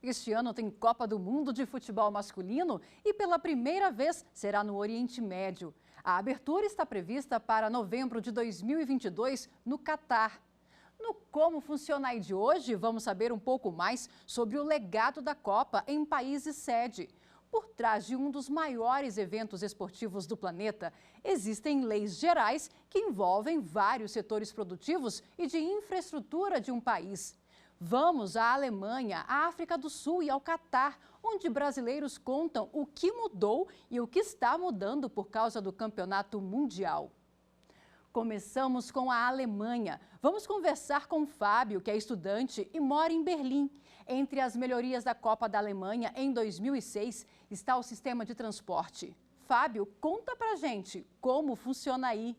Este ano tem Copa do Mundo de Futebol Masculino e pela primeira vez será no Oriente Médio. A abertura está prevista para novembro de 2022 no Catar. No Como Funciona Aí de hoje, vamos saber um pouco mais sobre o legado da Copa em países sede. Por trás de um dos maiores eventos esportivos do planeta, existem leis gerais que envolvem vários setores produtivos e de infraestrutura de um país. Vamos à Alemanha, à África do Sul e ao Catar, onde brasileiros contam o que mudou e o que está mudando por causa do Campeonato Mundial. Começamos com a Alemanha. Vamos conversar com o Fábio, que é estudante e mora em Berlim. Entre as melhorias da Copa da Alemanha em 2006 está o sistema de transporte. Fábio, conta pra gente como funciona aí.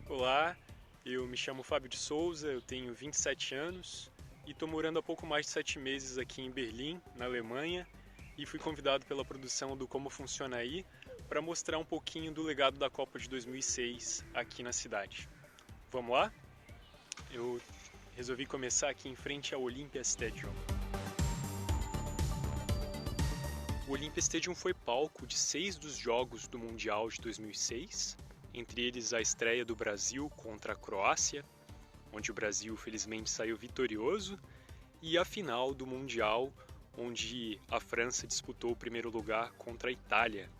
Olá, eu me chamo Fábio de Souza, eu tenho 27 anos e estou morando há pouco mais de 7 meses aqui em Berlim, na Alemanha, e fui convidado pela produção do Como Funciona Aí para mostrar um pouquinho do legado da Copa de 2006 aqui na cidade. Vamos lá? Eu resolvi começar aqui em frente ao Olympia Stadium. O Olympia Stadium foi palco de 6 dos jogos do Mundial de 2006, entre eles a estreia do Brasil contra a Croácia, onde o Brasil felizmente saiu vitorioso, e a final do Mundial, onde a França disputou o primeiro lugar contra a Itália.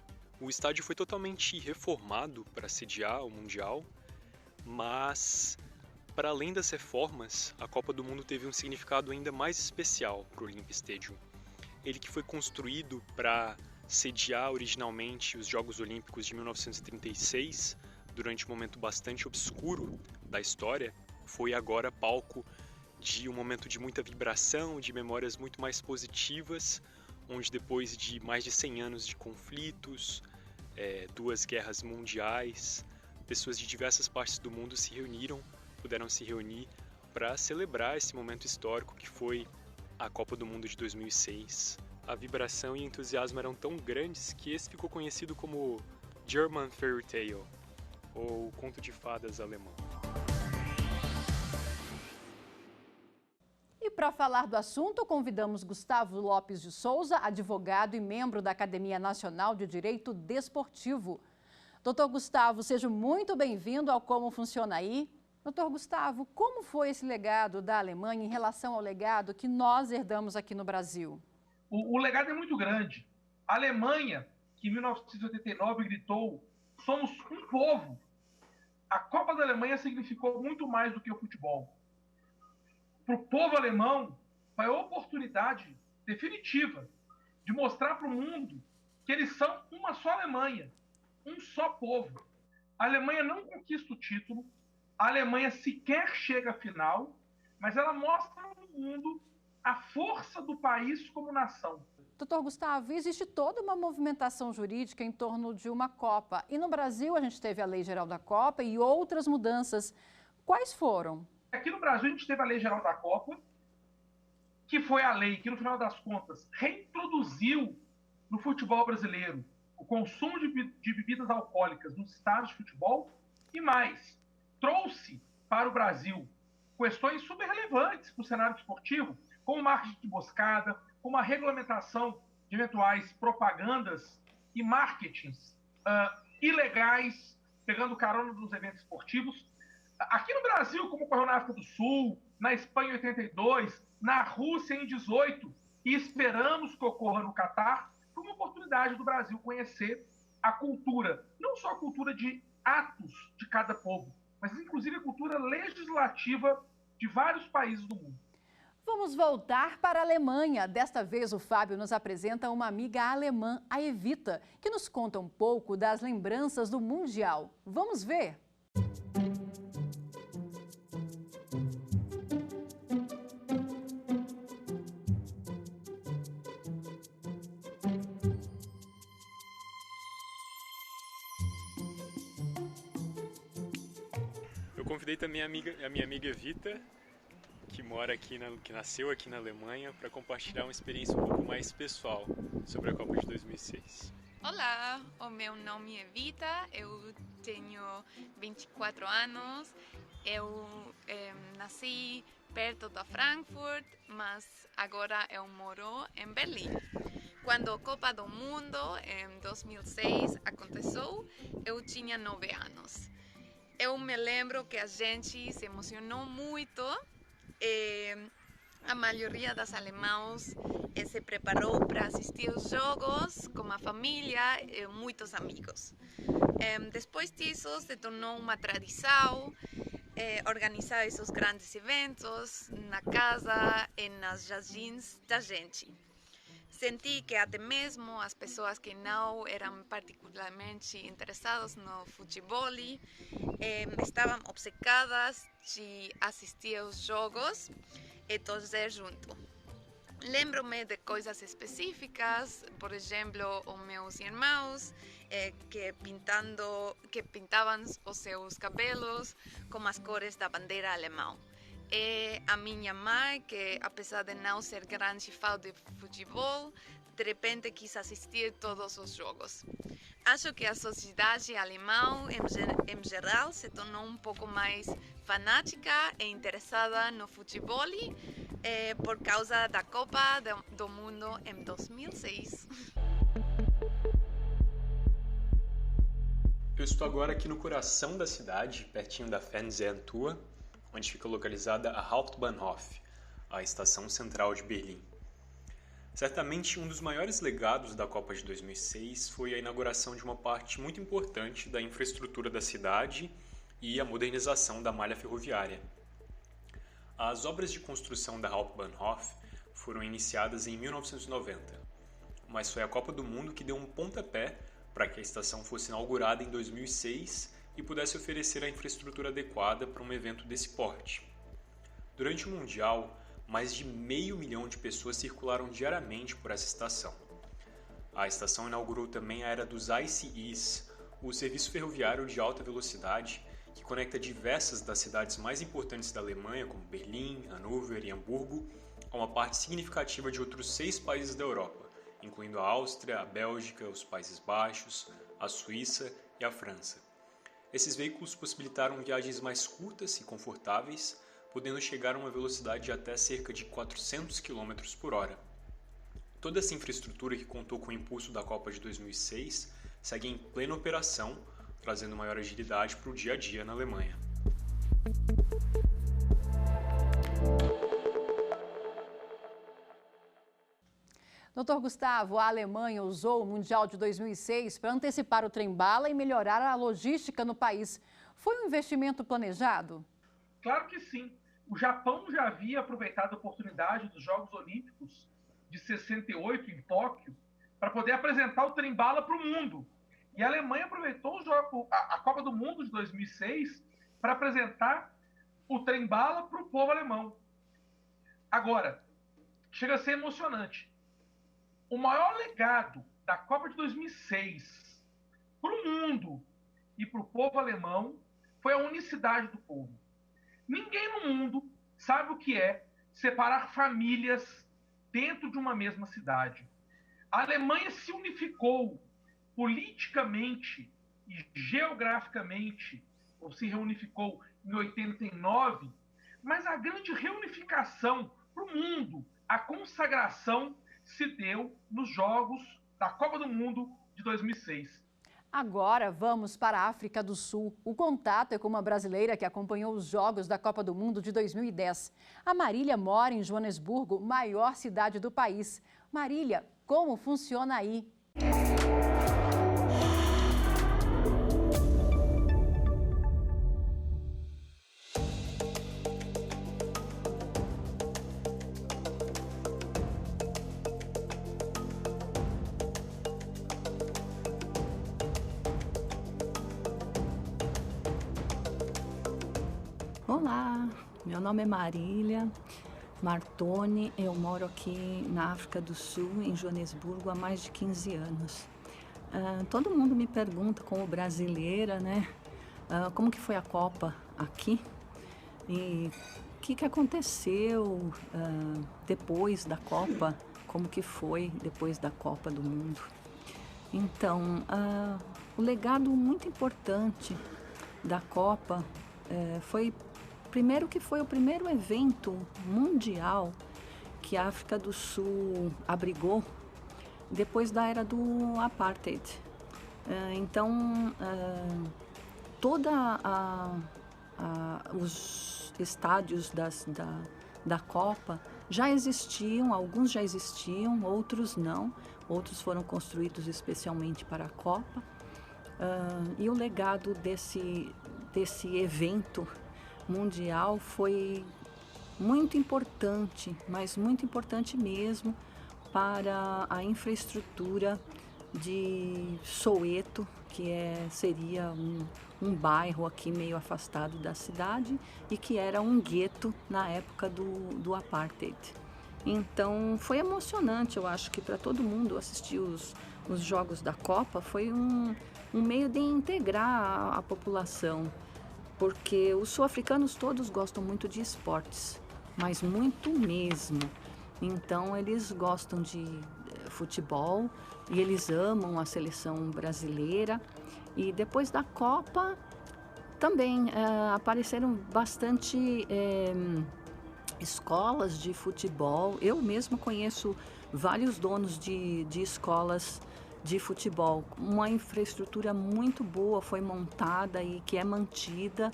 O estádio foi totalmente reformado para sediar o Mundial, mas, para além das reformas, a Copa do Mundo teve um significado ainda mais especial para o Olympia Stadium. Ele que foi construído para sediar originalmente os Jogos Olímpicos de 1936, durante um momento bastante obscuro da história, foi agora palco de um momento de muita vibração, de memórias muito mais positivas, onde depois de mais de 100 anos de conflitos, 2 guerras mundiais, pessoas de diversas partes do mundo puderam se reunir para celebrar esse momento histórico que foi a Copa do Mundo de 2006. A vibração e entusiasmo eram tão grandes que esse ficou conhecido como German Fairy Tale, ou Conto de Fadas alemão. E para falar do assunto, convidamos Gustavo Lopes de Souza, advogado e membro da Academia Nacional de Direito Desportivo. Doutor Gustavo, seja muito bem-vindo ao Como Funciona Aí. Doutor Gustavo, como foi esse legado da Alemanha em relação ao legado que nós herdamos aqui no Brasil? O legado é muito grande. A Alemanha, que em 1989 gritou, somos um povo. A Copa da Alemanha significou muito mais do que o futebol. Para o povo alemão, foi a oportunidade definitiva de mostrar para o mundo que eles são uma só Alemanha, um só povo. A Alemanha não conquista o título, a Alemanha sequer chega à final, mas ela mostra ao mundo a força do país como nação. Doutor Gustavo, existe toda uma movimentação jurídica em torno de uma Copa. E no Brasil a gente teve a Lei Geral da Copa e outras mudanças. Quais foram? Aqui no Brasil a gente teve a Lei Geral da Copa, que foi a lei que, no final das contas, reintroduziu no futebol brasileiro o consumo de bebidas alcoólicas nos estádios de futebol e mais, trouxe para o Brasil questões super relevantes para o cenário esportivo, como marketing de emboscada, como a regulamentação de eventuais propagandas e marketings ilegais, pegando carona nos eventos esportivos. Aqui no Brasil, como ocorreu na África do Sul, na Espanha em 82, na Rússia em 18, e esperamos que ocorra no Catar, foi uma oportunidade do Brasil conhecer a cultura, não só a cultura de atos de cada povo, mas inclusive a cultura legislativa de vários países do mundo. Vamos voltar para a Alemanha. Desta vez o Fábio nos apresenta uma amiga alemã, a Evita, que nos conta um pouco das lembranças do Mundial. Vamos ver? Eu convidei também a minha amiga Evita, que nasceu aqui na Alemanha, para compartilhar uma experiência um pouco mais pessoal sobre a Copa de 2006. Olá, o meu nome é Vita, eu tenho 24 anos, eu nasci perto de Frankfurt, mas agora eu moro em Berlim. Quando a Copa do Mundo, em 2006, aconteceu, eu tinha 9 anos. Eu me lembro que a gente se emocionou muito. A maioria dos alemães se preparou para assistir os jogos com a família e muitos amigos. Depois disso, se tornou uma tradição organizar esses grandes eventos na casa e nas jardins da gente. Senti que até mesmo as pessoas que não eram particularmente interessadas no futebol estavam obcecadas de assistir aos jogos e torcer junto. Lembro-me de coisas específicas, por exemplo, os meus irmãos que pintavam os seus cabelos com as cores da bandeira alemã. E a minha mãe, que apesar de não ser grande fã de futebol, de repente quis assistir todos os jogos. Acho que a sociedade alemã, em geral, se tornou um pouco mais fanática e interessada no futebol por causa da Copa do Mundo em 2006. Eu estou agora aqui no coração da cidade, pertinho da Fernsehturm, onde fica localizada a Hauptbahnhof, a estação central de Berlim. Certamente um dos maiores legados da Copa de 2006 foi a inauguração de uma parte muito importante da infraestrutura da cidade e a modernização da malha ferroviária. As obras de construção da Hauptbahnhof foram iniciadas em 1990, mas foi a Copa do Mundo que deu um pontapé para que a estação fosse inaugurada em 2006 e pudesse oferecer a infraestrutura adequada para um evento desse porte. Durante o Mundial, mais de 500 mil de pessoas circularam diariamente por essa estação. A estação inaugurou também a era dos ICEs, o serviço ferroviário de alta velocidade que conecta diversas das cidades mais importantes da Alemanha, como Berlim, Hannover e Hamburgo, a uma parte significativa de outros 6 países da Europa, incluindo a Áustria, a Bélgica, os Países Baixos, a Suíça e a França. Esses veículos possibilitaram viagens mais curtas e confortáveis, podendo chegar a uma velocidade de até cerca de 400 km por hora. Toda essa infraestrutura que contou com o impulso da Copa de 2006 segue em plena operação, trazendo maior agilidade para o dia a dia na Alemanha. Dr. Gustavo, a Alemanha usou o Mundial de 2006 para antecipar o trem-bala e melhorar a logística no país. Foi um investimento planejado? Claro que sim. O Japão já havia aproveitado a oportunidade dos Jogos Olímpicos de 68 em Tóquio para poder apresentar o trem-bala para o mundo. E a Alemanha aproveitou a Copa do Mundo de 2006 para apresentar o trem-bala para o povo alemão. Agora, chega a ser emocionante. O maior legado da Copa de 2006 para o mundo e para o povo alemão foi a unicidade do povo. Ninguém no mundo sabe o que é separar famílias dentro de uma mesma cidade. A Alemanha se unificou politicamente e geograficamente, ou se reunificou em 89, mas a grande reunificação para o mundo, a consagração, se deu nos Jogos da Copa do Mundo de 2006. Agora vamos para a África do Sul. O contato é com uma brasileira que acompanhou os Jogos da Copa do Mundo de 2010. A Marília mora em Joanesburgo, maior cidade do país. Marília, como funciona aí? Olá, meu nome é Marília Martoni, eu moro aqui na África do Sul, em Joanesburgo, há mais de 15 anos. Todo mundo me pergunta, como brasileira, né, como que foi a Copa aqui e o que aconteceu depois da Copa, como que foi depois da Copa do Mundo. Então, o legado muito importante da Copa foi, primeiro, que foi o primeiro evento mundial que a África do Sul abrigou depois da era do Apartheid. Então, os estádios da Copa já existiam, alguns já existiam, outros não. Outros foram construídos especialmente para a Copa. E o legado desse evento mundial foi muito importante, mas muito importante mesmo, para a infraestrutura de Soweto, que seria um bairro aqui meio afastado da cidade e que era um gueto na época do Apartheid. Então foi emocionante, eu acho que para todo mundo assistir os jogos da Copa foi um meio de integrar a população, porque os sul-africanos todos gostam muito de esportes, mas muito mesmo. Então eles gostam de futebol e eles amam a seleção brasileira. E depois da Copa também apareceram bastante escolas de futebol. Eu mesma conheço vários donos de escolas de futebol. Uma infraestrutura muito boa foi montada e que é mantida.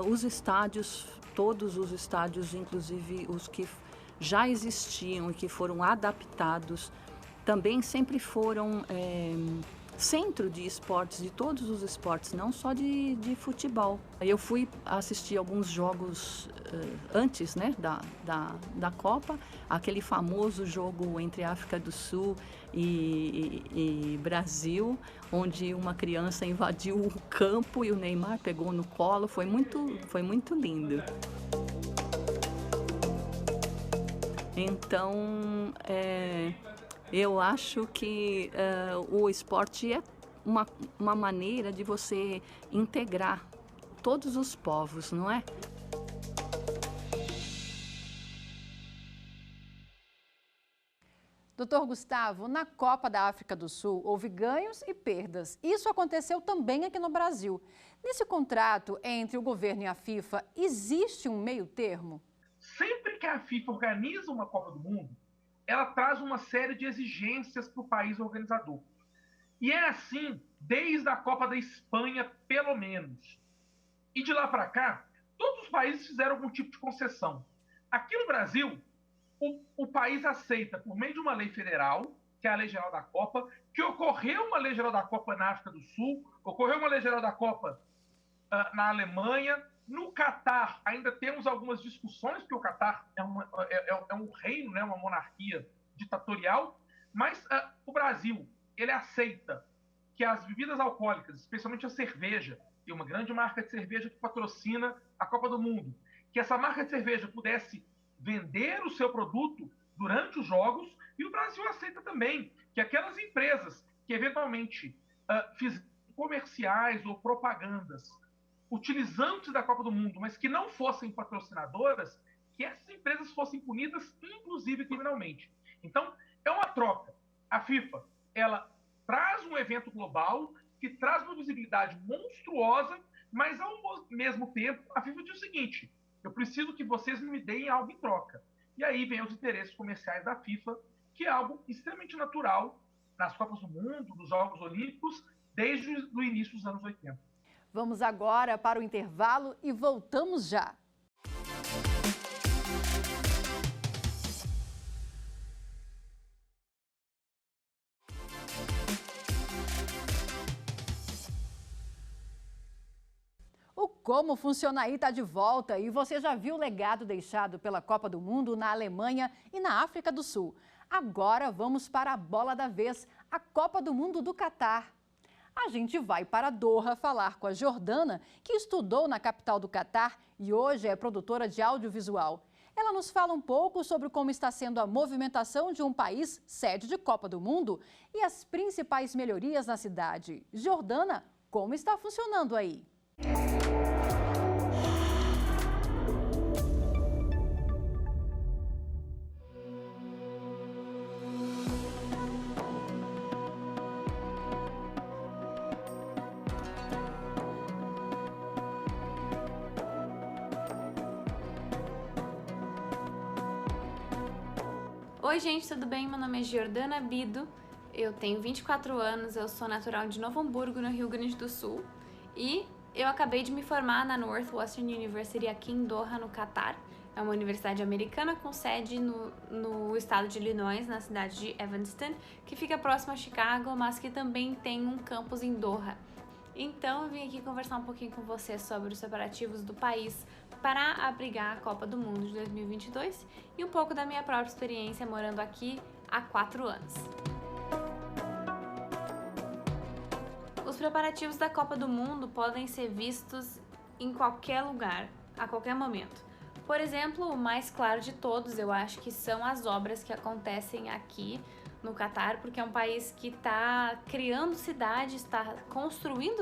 Os estádios, todos os estádios, inclusive os que já existiam e que foram adaptados, também sempre foram centro de esportes, de todos os esportes, não só de futebol. Eu fui assistir alguns jogos antes, né, da Copa, aquele famoso jogo entre África do Sul e Brasil, onde uma criança invadiu o campo e o Neymar pegou no colo. Foi muito lindo. Então, eu acho que o esporte é uma maneira de você integrar todos os povos, não é? Doutor Gustavo, na Copa da África do Sul houve ganhos e perdas. Isso aconteceu também aqui no Brasil. Nesse contrato entre o governo e a FIFA, existe um meio termo? Sempre que a FIFA organiza uma Copa do Mundo, ela traz uma série de exigências para o país organizador. E é assim desde a Copa da Espanha, pelo menos. E de lá para cá, todos os países fizeram algum tipo de concessão. Aqui no Brasil, o país aceita, por meio de uma lei federal, que é a Lei Geral da Copa, que ocorreu uma Lei Geral da Copa na África do Sul, ocorreu uma Lei Geral da Copa na Alemanha. No Catar, ainda temos algumas discussões, porque o Catar é um reino, né, uma monarquia ditatorial, mas o Brasil, ele aceita que as bebidas alcoólicas, especialmente a cerveja, tem uma grande marca de cerveja que patrocina a Copa do Mundo, que essa marca de cerveja pudesse vender o seu produto durante os jogos, e o Brasil aceita também que aquelas empresas que eventualmente fizeram comerciais ou propagandas utilizantes da Copa do Mundo, mas que não fossem patrocinadoras, que essas empresas fossem punidas, inclusive criminalmente. Então, é uma troca. A FIFA, ela traz um evento global que traz uma visibilidade monstruosa, mas ao mesmo tempo, a FIFA diz o seguinte: eu preciso que vocês me deem algo em troca. E aí vem os interesses comerciais da FIFA, que é algo extremamente natural nas Copas do Mundo, nos Jogos Olímpicos, desde o início dos anos 80. Vamos agora para o intervalo e voltamos já. O Como Funciona Aí está de volta e você já viu o legado deixado pela Copa do Mundo na Alemanha e na África do Sul. Agora vamos para a bola da vez, a Copa do Mundo do Catar. A gente vai para Doha falar com a Jordana, que estudou na capital do Catar e hoje é produtora de audiovisual. Ela nos fala um pouco sobre como está sendo a movimentação de um país sede de Copa do Mundo e as principais melhorias na cidade. Jordana, como está funcionando aí? Oi gente, tudo bem? Meu nome é Jordana Bido, eu tenho 24 anos, eu sou natural de Novo Hamburgo, no Rio Grande do Sul, e eu acabei de me formar na Northwestern University aqui em Doha, no Catar. É uma universidade americana com sede no estado de Illinois, na cidade de Evanston, que fica próximo a Chicago, mas que também tem um campus em Doha. Então eu vim aqui conversar um pouquinho com você sobre os preparativos do país para abrigar a Copa do Mundo de 2022 e um pouco da minha própria experiência morando aqui há 4 anos. Os preparativos da Copa do Mundo podem ser vistos em qualquer lugar, a qualquer momento. Por exemplo, o mais claro de todos, eu acho que são as obras que acontecem aqui no Catar, porque é um país que está criando cidades, está construindo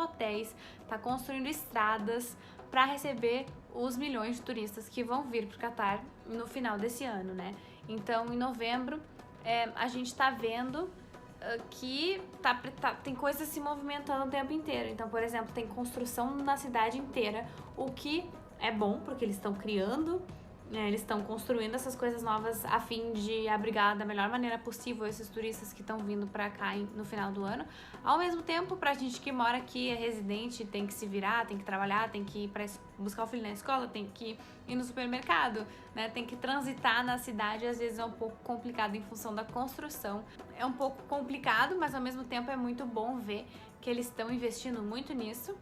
hotéis, está construindo estradas para receber os milhões de turistas que vão vir para o Catar no final desse ano, né? Então, em novembro, a gente está vendo que tem coisas se movimentando o tempo inteiro. Então, por exemplo, tem construção na cidade inteira, o que é bom, porque eles estão criando, eles estão construindo essas coisas novas a fim de abrigar da melhor maneira possível esses turistas que estão vindo pra cá no final do ano. Ao mesmo tempo, pra gente que mora aqui, é residente, tem que se virar, tem que trabalhar, tem que ir buscar o filho na escola, tem que ir no supermercado, né? Tem que transitar na cidade, às vezes é um pouco complicado em função da construção. É um pouco complicado, mas ao mesmo tempo é muito bom ver que eles estão investindo muito nisso.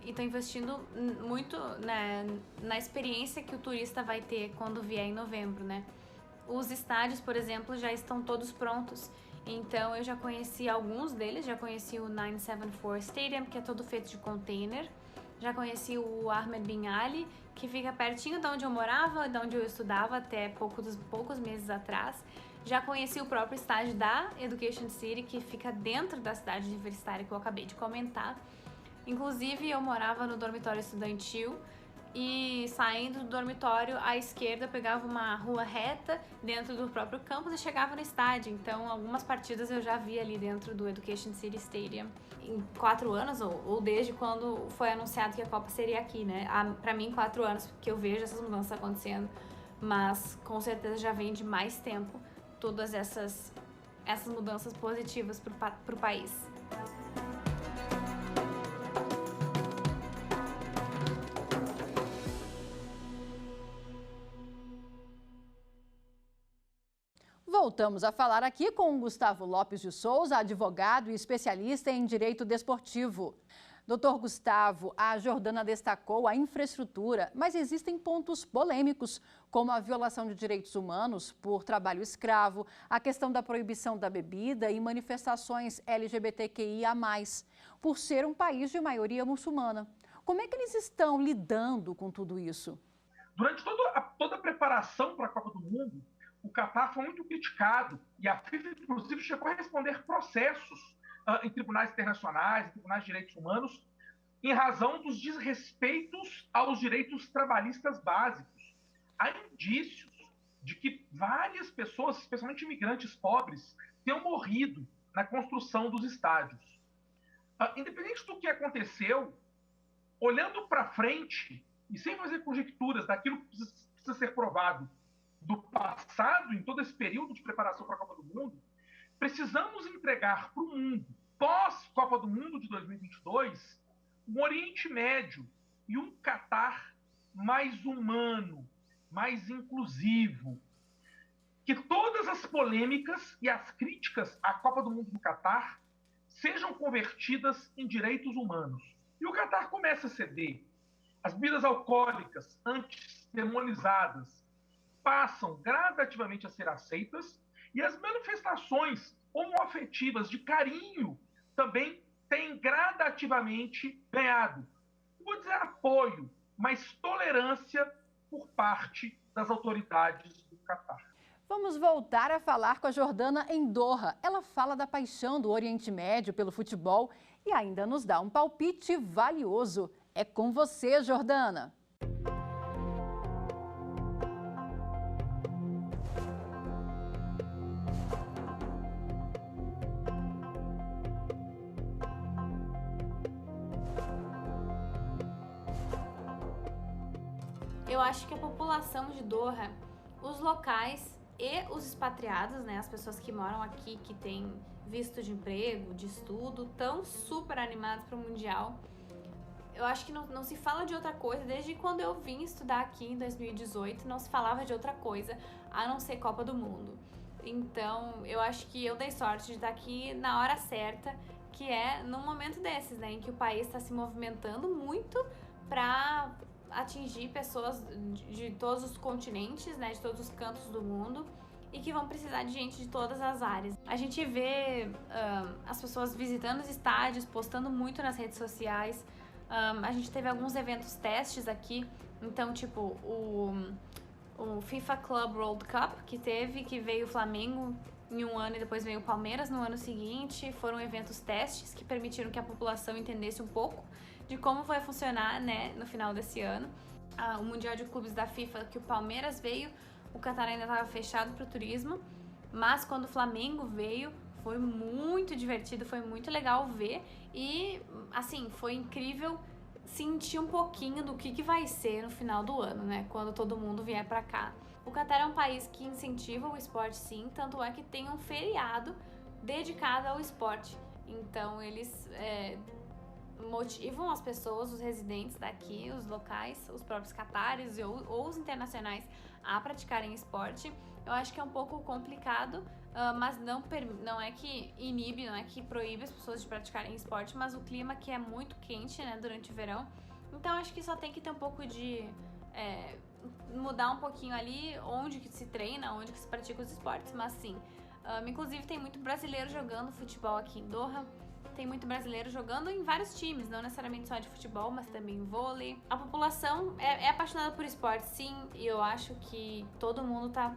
E estão investindo muito, né, na experiência que o turista vai ter quando vier em novembro, né? Os estádios, por exemplo, já estão todos prontos. Então eu já conheci alguns deles, já conheci o 974 Stadium, que é todo feito de container. Já conheci o Ahmed Bin Ali, que fica pertinho de onde eu morava, de onde eu estudava até poucos meses atrás. Já conheci o próprio estádio da Education City, que fica dentro da cidade universitária que eu acabei de comentar. Inclusive, eu morava no dormitório estudantil e saindo do dormitório à esquerda eu pegava uma rua reta dentro do próprio campus e chegava no estádio. Então, algumas partidas eu já vi ali dentro do Education City Stadium em 4 anos, ou desde quando foi anunciado que a Copa seria aqui, né? Pra mim, 4 anos que eu vejo essas mudanças acontecendo, mas com certeza já vem de mais tempo todas essas mudanças positivas pro país. Voltamos a falar aqui com o Gustavo Lopes de Souza, advogado e especialista em direito desportivo. Doutor Gustavo, a Jordana destacou a infraestrutura, mas existem pontos polêmicos, como a violação de direitos humanos por trabalho escravo, a questão da proibição da bebida e manifestações LGBTQIA+, por ser um país de maioria muçulmana. Como é que eles estão lidando com tudo isso? Durante toda a preparação para a Copa do Mundo, o Catar foi muito criticado e a FIFA, inclusive, chegou a responder processos em tribunais internacionais, em tribunais de direitos humanos, em razão dos desrespeitos aos direitos trabalhistas básicos. Há indícios de que várias pessoas, especialmente imigrantes pobres, tenham morrido na construção dos estádios. Independente do que aconteceu, olhando para frente e sem fazer conjecturas daquilo que precisa ser provado do passado, em todo esse período de preparação para a Copa do Mundo, precisamos entregar para o mundo, pós-Copa do Mundo de 2022, um Oriente Médio e um Catar mais humano, mais inclusivo. Que todas as polêmicas e as críticas à Copa do Mundo do Catar sejam convertidas em direitos humanos. E o Catar começa a ceder. As bebidas alcoólicas, antes demonizadas, passam gradativamente a ser aceitas e as manifestações homoafetivas de carinho também têm gradativamente ganhado, não vou dizer apoio, mas tolerância por parte das autoridades do Catar. Vamos voltar a falar com a Jordana em Doha. Ela fala da paixão do Oriente Médio pelo futebol e ainda nos dá um palpite valioso. É com você, Jordana. Eu acho que a população de Doha os locais e os expatriados, né, as pessoas que moram aqui, que têm visto de emprego, de estudo, estão super animados para o Mundial. Eu acho que não se fala de outra coisa, desde quando eu vim estudar aqui em 2018, não se falava de outra coisa, a não ser Copa do Mundo. Então, eu acho que eu dei sorte de estar aqui na hora certa, que é num momento desses, né, em que o país está se movimentando muito para atingir pessoas de todos os continentes, né, de todos os cantos do mundo, e que vão precisar de gente de todas as áreas. A gente vê as pessoas visitando os estádios, postando muito nas redes sociais. A gente teve alguns eventos testes aqui, então tipo o FIFA Club World Cup que veio o Flamengo em um ano e depois veio o Palmeiras no ano seguinte. Foram eventos testes que permitiram que a população entendesse um pouco de como vai funcionar, né, no final desse ano. O Mundial de Clubes da FIFA, que o Palmeiras veio, o Catar ainda estava fechado para o turismo, mas quando o Flamengo veio, foi muito divertido, foi muito legal ver e, assim, foi incrível sentir um pouquinho do que vai ser no final do ano, né, quando todo mundo vier para cá. O Catar é um país que incentiva o esporte, sim, tanto é que tem um feriado dedicado ao esporte. Então, eles motivam as pessoas, os residentes daqui, os locais, os próprios catares ou os internacionais a praticarem esporte. Eu acho que é um pouco complicado, mas não é que inibe, não é que proíbe as pessoas de praticarem esporte, mas o clima que é muito quente, né, durante o verão. Então acho que só tem que ter um pouco de mudar um pouquinho ali onde que se treina, onde que se pratica os esportes, mas sim. Inclusive tem muito brasileiro jogando futebol aqui em Doha. Tem muito brasileiro jogando em vários times, não necessariamente só de futebol, mas também vôlei. A população é apaixonada por esporte, sim, e eu acho que todo mundo tá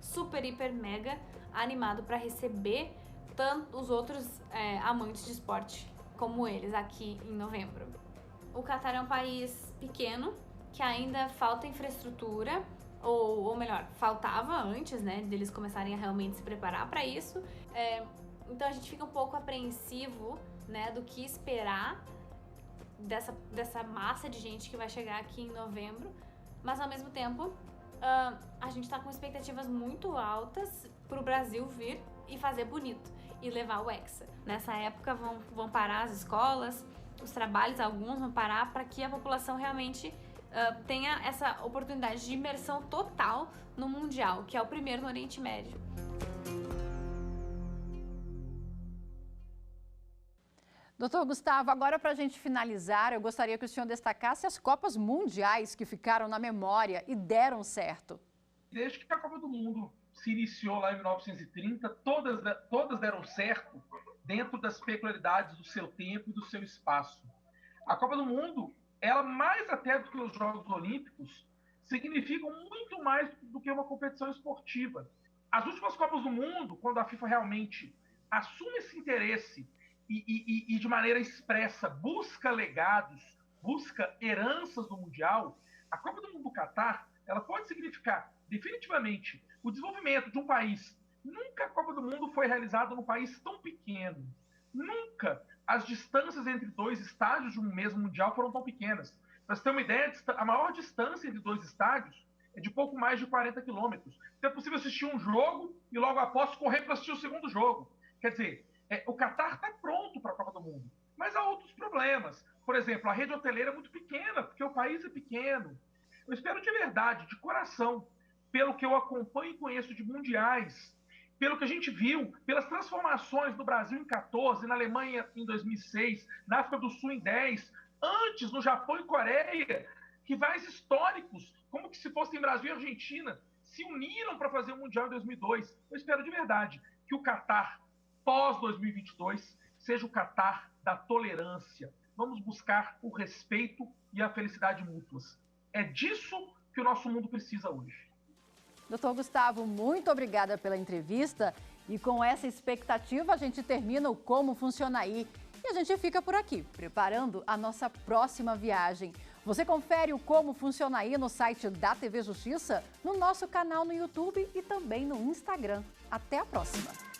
super, hiper, mega animado para receber tanto os outros amantes de esporte como eles aqui em novembro. O Catar é um país pequeno, que ainda falta infraestrutura, ou melhor, faltava antes, né, deles começarem a realmente se preparar para isso. Então a gente fica um pouco apreensivo, né, do que esperar dessa massa de gente que vai chegar aqui em novembro, mas ao mesmo tempo a gente tá com expectativas muito altas pro Brasil vir e fazer bonito e levar o Hexa. Nessa época vão parar as escolas, os trabalhos, alguns vão parar para que a população realmente tenha essa oportunidade de imersão total no Mundial, que é o primeiro no Oriente Médio. Doutor Gustavo, agora para a gente finalizar, eu gostaria que o senhor destacasse as Copas Mundiais que ficaram na memória e deram certo. Desde que a Copa do Mundo se iniciou lá em 1930, todas deram certo dentro das peculiaridades do seu tempo e do seu espaço. A Copa do Mundo, ela mais até do que os Jogos Olímpicos, significam muito mais do que uma competição esportiva. As últimas Copas do Mundo, quando a FIFA realmente assume esse interesse e de maneira expressa busca legados, busca heranças do Mundial, a Copa do Mundo do Catar, ela pode significar definitivamente o desenvolvimento de um país. Nunca a Copa do Mundo foi realizada num país tão pequeno. Nunca as distâncias entre dois estádios de um mesmo Mundial foram tão pequenas. Para você ter uma ideia, a maior distância entre dois estádios é de pouco mais de 40 quilômetros. Então é possível assistir um jogo e logo após correr para assistir o segundo jogo. Quer dizer, o Catar está pronto para a Copa do Mundo, mas há outros problemas. Por exemplo, a rede hoteleira é muito pequena, porque o país é pequeno. Eu espero de verdade, de coração, pelo que eu acompanho e conheço de mundiais, pelo que a gente viu, pelas transformações no Brasil em 14, na Alemanha em 2006, na África do Sul em 10, antes no Japão e Coreia, rivais históricos, como que se fossem Brasil e Argentina, se uniram para fazer o Mundial em 2002. Eu espero de verdade que o Catar pós-2022 seja o Catar da tolerância. Vamos buscar o respeito e a felicidade mútuas. É disso que o nosso mundo precisa hoje. Doutor Gustavo, muito obrigada pela entrevista. E com essa expectativa, a gente termina o Como Funciona Aí. E a gente fica por aqui, preparando a nossa próxima viagem. Você confere o Como Funciona Aí no site da TV Justiça, no nosso canal no YouTube e também no Instagram. Até a próxima!